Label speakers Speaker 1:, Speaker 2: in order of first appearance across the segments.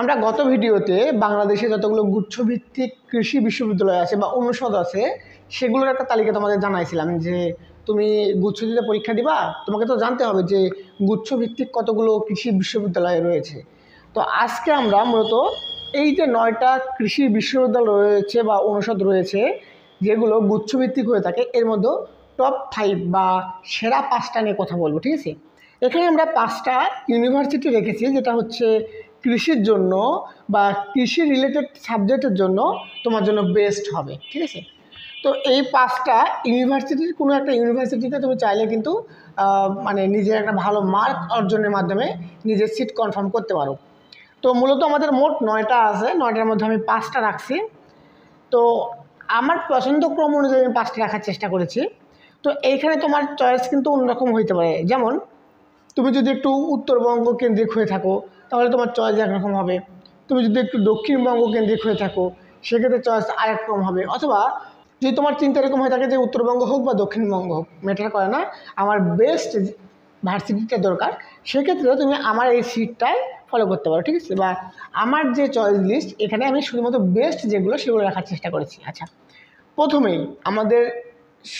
Speaker 1: আমরা গত ভিডিওতে বাংলাদেশে যতগুলো গুচ্ছভিত্তিক কৃষি বিশ্ববিদ্যালয় আছে বা অনুষদ আছে সেগুলোর একটা তালিকা তোমাদের জানাইছিলাম যে তুমি গুচ্ছ দিতে পরীক্ষা দিবা, তোমাকে তো জানতে হবে যে গুচ্ছভিত্তিক কতগুলো কৃষি বিশ্ববিদ্যালয় রয়েছে। তো আজকে আমরা মূলত এই যে 9টা কৃষি বিশ্ববিদ্যালয় রয়েছে বা অনুষদ রয়েছে যেগুলো গুচ্ছভিত্তিক হয়ে থাকে এর মধ্যে টপ 5 বা সেরা 5টা নিয়ে কথা বলবো, ঠিক আছে। এখানে আমরা 5টা ইউনিভার্সিটি রেখেছি যেটা হচ্ছে কৃষির জন্য বা কৃষি রিলেটেড সাবজেক্টের জন্য তোমার জন্য বেস্ট হবে, ঠিক আছে। তো এই 5টা ইউনিভার্সিটির কোনো একটা ইউনিভার্সিটিতে তুমি চাইলে কিন্তু মানে নিজের একটা ভালো মার্ক অর্জনের মাধ্যমে নিজের সিট কনফার্ম করতে পারো। তো মূলত আমাদের মোট 9টা আছে, 9টার মধ্যে আমি 5টা রাখছি। তো আমার পছন্দক্রম অনুযায়ী আমি 5টা রাখার চেষ্টা করেছি। তো এইখানে তোমার চয়েস কিন্তু অন্যরকম হইতে পারে। যেমন তুমি যদি একটু উত্তরবঙ্গ কেন্দ্রিক হয়ে থাকো তাহলে তোমার চয়েস একরকম হবে, তুমি যদি একটু দক্ষিণবঙ্গ কেন্দ্রিক হয়ে থাকো সেক্ষেত্রে চয়েস আরেক রকম হবে। অথবা যদি তোমার চিন্তা এরকম হয়ে থাকে যে উত্তরবঙ্গ হোক বা দক্ষিণবঙ্গ হোক ম্যাটার করে না, আমার বেস্ট ভার্সিটিটা দরকার, সেক্ষেত্রেও তুমি আমার এই সিটটাই ফলো করতে পারো, ঠিক আছে। বা আমার যে চয়েস লিস্ট এখানে আমি শুধুমাত্র বেস্ট যেগুলো সেগুলো রাখার চেষ্টা করেছি। আচ্ছা, প্রথমেই আমাদের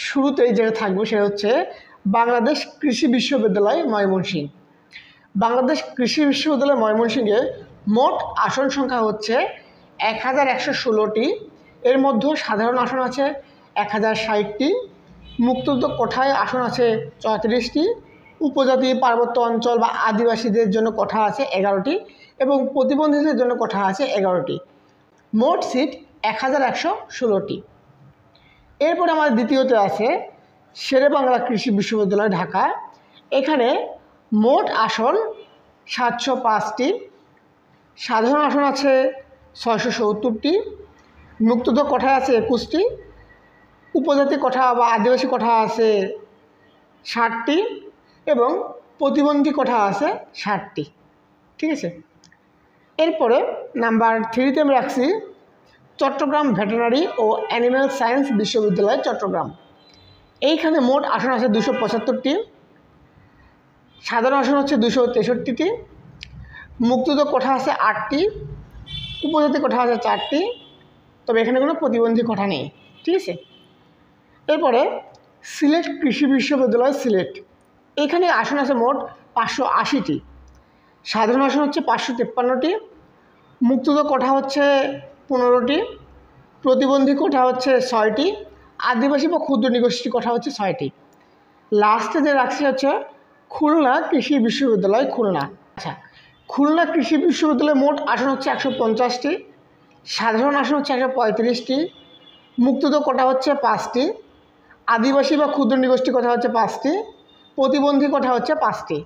Speaker 1: শুরুতেই যেটা থাকবে সেটা হচ্ছে বাংলাদেশ কৃষি বিশ্ববিদ্যালয় ময়মনসিংহ। বাংলাদেশ কৃষি বিশ্ববিদ্যালয় ময়মনসিংহে মোট আসন সংখ্যা হচ্ছে 1116টি। এর মধ্যে সাধারণ আসন আছে 1060টি, মুক্ত কোঠায় আসন আছে 34টি, উপজাতি পার্বত্য অঞ্চল বা আদিবাসীদের জন্য কোঠা আছে 11টি এবং প্রতিবন্ধীদের জন্য কোঠা আছে 11টি। মোট সিট 1116টি। এরপরে আমাদের দ্বিতীয়তে আছে শেরেবাংলা কৃষি বিশ্ববিদ্যালয় ঢাকা। এখানে মোট আসন 705টি, সাধারণ আসন আছে 670টি, মুক্তদ কোঠা আছে 21টি, উপজাতি কোঠা বা আদিবাসী কোঠা আছে 60টি এবং প্রতিবন্ধী কোঠা আছে 60টি, ঠিক আছে। এরপরে নাম্বার 3তে আমি রাখছি চট্টগ্রাম ভেটেরিনারি ও অ্যানিম্যাল সায়েন্স বিশ্ববিদ্যালয় চট্টগ্রাম। এইখানে মোট আসন আছে 275টি, সাধারণ আসন হচ্ছে 263টি, মুক্তদ কোঠা আছে 8টি, উপজাতি কোঠা আছে 4টি, তবে এখানে কোনো প্রতিবন্ধী কোঠা নেই, ঠিক আছে। এরপরে সিলেট কৃষি বিশ্ববিদ্যালয় সিলেট। এখানে আসন আছে মোট 580টি, সাধারণ আসন হচ্ছে 553টি, মুক্তদ কোঠা হচ্ছে 15টি, প্রতিবন্ধী কোঠা হচ্ছে 6টি, আদিবাসী বা ক্ষুদ্র নিগোষ্ঠী কোঠা হচ্ছে 6টি। লাস্টে যে রাখছি হচ্ছে খুলনা কৃষি বিশ্ববিদ্যালয় খুলনা। আচ্ছা, খুলনা কৃষি বিশ্ববিদ্যালয়ে মোট আসন হচ্ছে 150টি, সাধারণ আসন হচ্ছে 135টি, মুক্তদ কোঠা হচ্ছে 5টি, আদিবাসী বা ক্ষুদ্র নিগোষ্ঠী কোঠা হচ্ছে 5টি, প্রতিবন্ধী কোঠা হচ্ছে 5টি।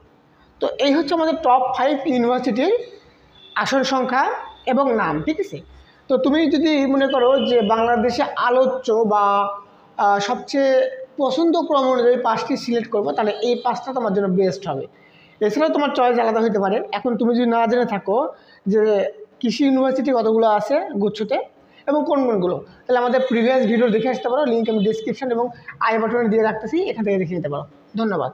Speaker 1: তো এই হচ্ছে আমাদের টপ 5 ইউনিভার্সিটির আসন সংখ্যা এবং নাম, ঠিক আছে। তো তুমি যদি মনে করো যে বাংলাদেশে আলোচ্য বা সবচেয়ে পছন্দক্রম অনুযায়ী 5টি সিলেক্ট করবো, তাহলে এই 5টা তোমার জন্য বেস্ট হবে। এছাড়াও তোমার চয়েস আলাদা হতে পারে। এখন তুমি যদি না জেনে থাকো যে কৃষি ইউনিভার্সিটি কতগুলো আছে গুচ্ছতে এবং কোন কোনগুলো, তাহলে আমাদের প্রিভিয়াস ভিডিও দেখে আসতে পারো, লিঙ্ক আমি ডিসক্রিপশন এবং আই বাটনে দিয়ে রাখতেছি, এখান থেকে দেখে নিতে পারো। ধন্যবাদ।